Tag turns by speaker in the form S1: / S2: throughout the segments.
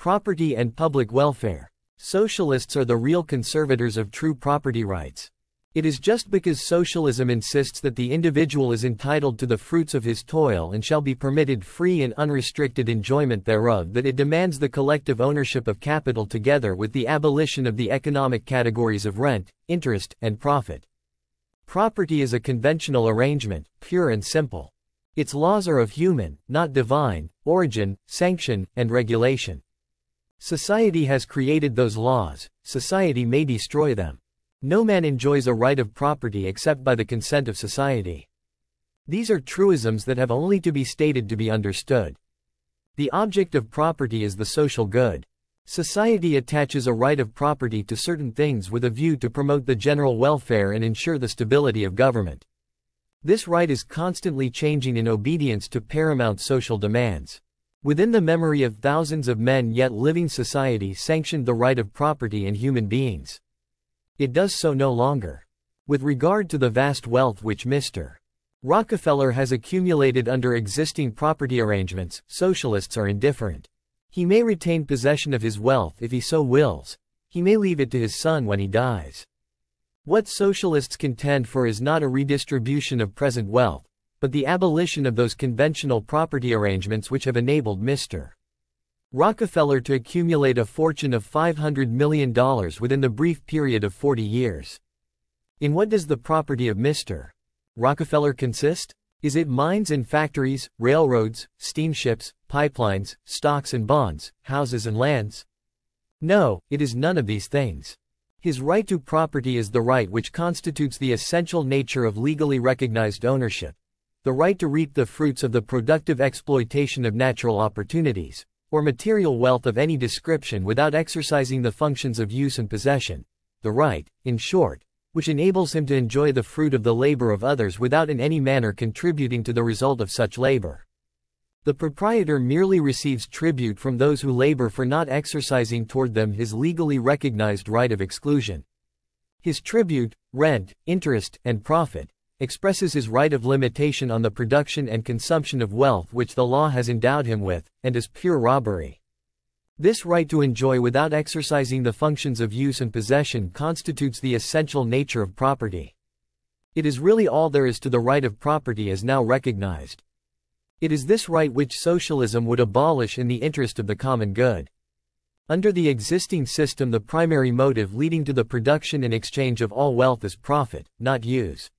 S1: Property and public welfare. Socialists are the real conservators of true property rights. It is just because socialism insists that the individual is entitled to the fruits of his toil and shall be permitted free and unrestricted enjoyment thereof that it demands the collective ownership of capital together with the abolition of the economic categories of rent, interest, and profit. Property is a conventional arrangement, pure and simple. Its laws are of human, not divine, origin, sanction, and regulation. Society has created those laws, society may destroy them. No man enjoys a right of property except by the consent of society. These are truisms that have only to be stated to be understood. The object of property is the social good. Society attaches a right of property to certain things with a view to promote the general welfare and ensure the stability of government. This right is constantly changing in obedience to paramount social demands. Within the memory of thousands of men yet living, society sanctioned the right of property in human beings. It does so no longer. With regard to the vast wealth which Mr. Rockefeller has accumulated under existing property arrangements, socialists are indifferent. He may retain possession of his wealth if he so wills. He may leave it to his son when he dies. What socialists contend for is not a redistribution of present wealth, but the abolition of those conventional property arrangements which have enabled Mr. Rockefeller to accumulate a fortune of $500 million within the brief period of 40 years. In what does the property of Mr. Rockefeller consist? Is it mines and factories, railroads, steamships, pipelines, stocks and bonds, houses and lands? No, it is none of these things. His right to property is the right which constitutes the essential nature of legally recognized ownership. The right to reap the fruits of the productive exploitation of natural opportunities, or material wealth of any description without exercising the functions of use and possession. The right, in short, which enables him to enjoy the fruit of the labor of others without in any manner contributing to the result of such labor. The proprietor merely receives tribute from those who labor for not exercising toward them his legally recognized right of exclusion. His tribute, rent, interest, and profit expresses his right of limitation on the production and consumption of wealth which the law has endowed him with, and is pure robbery. This right to enjoy without exercising the functions of use and possession constitutes the essential nature of property. It is really all there is to the right of property as now recognized. It is this right which socialism would abolish in the interest of the common good. Under the existing system, the primary motive leading to the production and exchange of all wealth is profit, not use.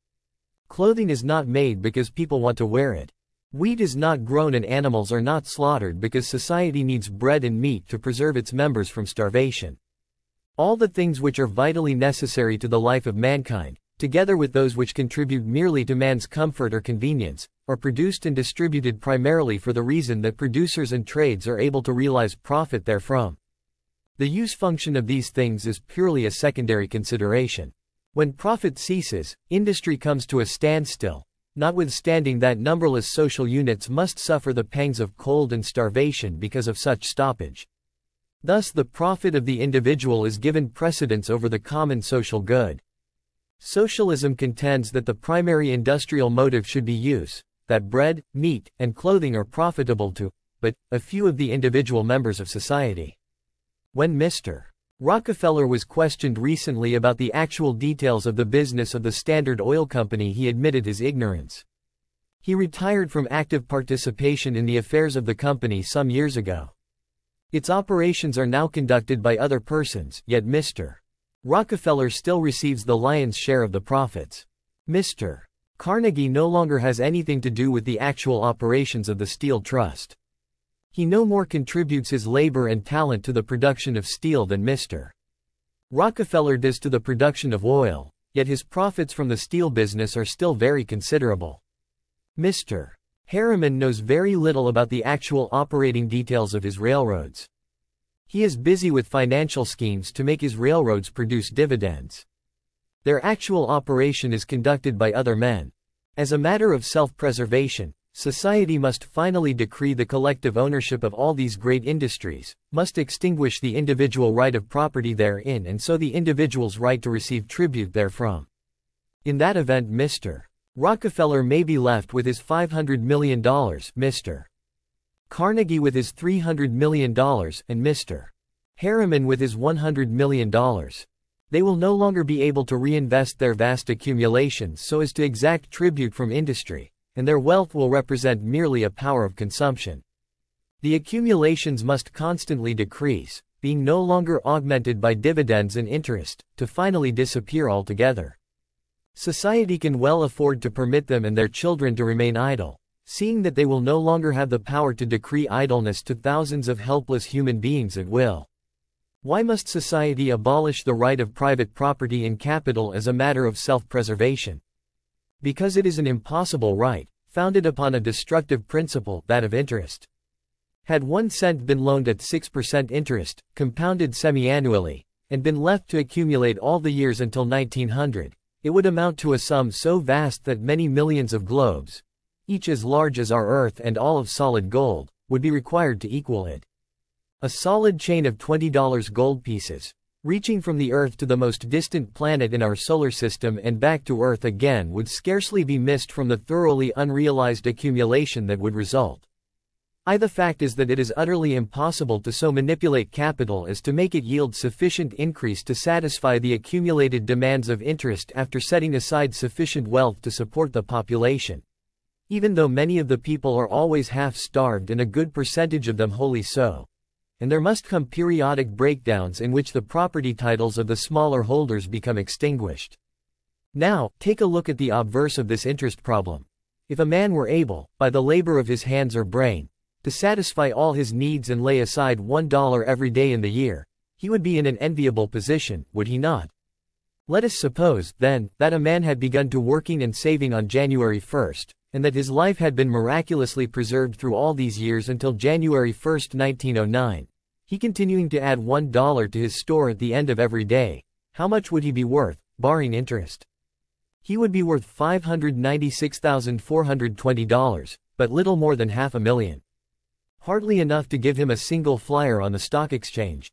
S1: Clothing is not made because people want to wear it. Wheat is not grown and animals are not slaughtered because society needs bread and meat to preserve its members from starvation. All the things which are vitally necessary to the life of mankind, together with those which contribute merely to man's comfort or convenience, are produced and distributed primarily for the reason that producers and trades are able to realize profit therefrom. The use function of these things is purely a secondary consideration. When profit ceases, industry comes to a standstill, notwithstanding that numberless social units must suffer the pangs of cold and starvation because of such stoppage. Thus the profit of the individual is given precedence over the common social good. Socialism contends that the primary industrial motive should be use, that bread, meat, and clothing are profitable to, but, a few of the individual members of society. When Mr. Rockefeller was questioned recently about the actual details of the business of the Standard Oil Company, he admitted his ignorance. He retired from active participation in the affairs of the company some years ago. Its operations are now conducted by other persons, yet Mr. Rockefeller still receives the lion's share of the profits. Mr. Carnegie no longer has anything to do with the actual operations of the Steel Trust. He no more contributes his labor and talent to the production of steel than Mr. Rockefeller does to the production of oil, yet his profits from the steel business are still very considerable. Mr. Harriman knows very little about the actual operating details of his railroads. He is busy with financial schemes to make his railroads produce dividends. Their actual operation is conducted by other men. As a matter of self-preservation, society must finally decree the collective ownership of all these great industries, must extinguish the individual right of property therein and so the individual's right to receive tribute therefrom. In that event Mr. Rockefeller may be left with his $500 million. Mr. Carnegie with his $300 million, and Mr. Harriman with his $100 million. They will no longer be able to reinvest their vast accumulations so as to exact tribute from industry, and their wealth will represent merely a power of consumption. The accumulations must constantly decrease, being no longer augmented by dividends and interest, to finally disappear altogether. Society can well afford to permit them and their children to remain idle, seeing that they will no longer have the power to decree idleness to thousands of helpless human beings at will. Why must society abolish the right of private property and capital as a matter of self-preservation? Because it is an impossible right, founded upon a destructive principle, that of interest. Had 1 cent been loaned at 6% interest, compounded semi-annually, and been left to accumulate all the years until 1900, it would amount to a sum so vast that many millions of globes, each as large as our Earth and all of solid gold, would be required to equal it. A solid chain of $20 gold pieces, reaching from the Earth to the most distant planet in our solar system and back to Earth again, would scarcely be missed from the thoroughly unrealized accumulation that would result. The fact is that it is utterly impossible to so manipulate capital as to make it yield sufficient increase to satisfy the accumulated demands of interest after setting aside sufficient wealth to support the population. Even though many of the people are always half-starved and a good percentage of them wholly so. And there must come periodic breakdowns in which the property titles of the smaller holders become extinguished. Now, take a look at the obverse of this interest problem. If a man were able, by the labor of his hands or brain, to satisfy all his needs and lay aside $1 every day in the year, he would be in an enviable position, would he not? Let us suppose, then, that a man had begun to working and saving on January 1st, and that his life had been miraculously preserved through all these years until January 1st, 1909. He continuing to add $1 to his store at the end of every day. How much would he be worth, barring interest? He would be worth $596,420, but little more than $500,000. Hardly enough to give him a single flyer on the stock exchange.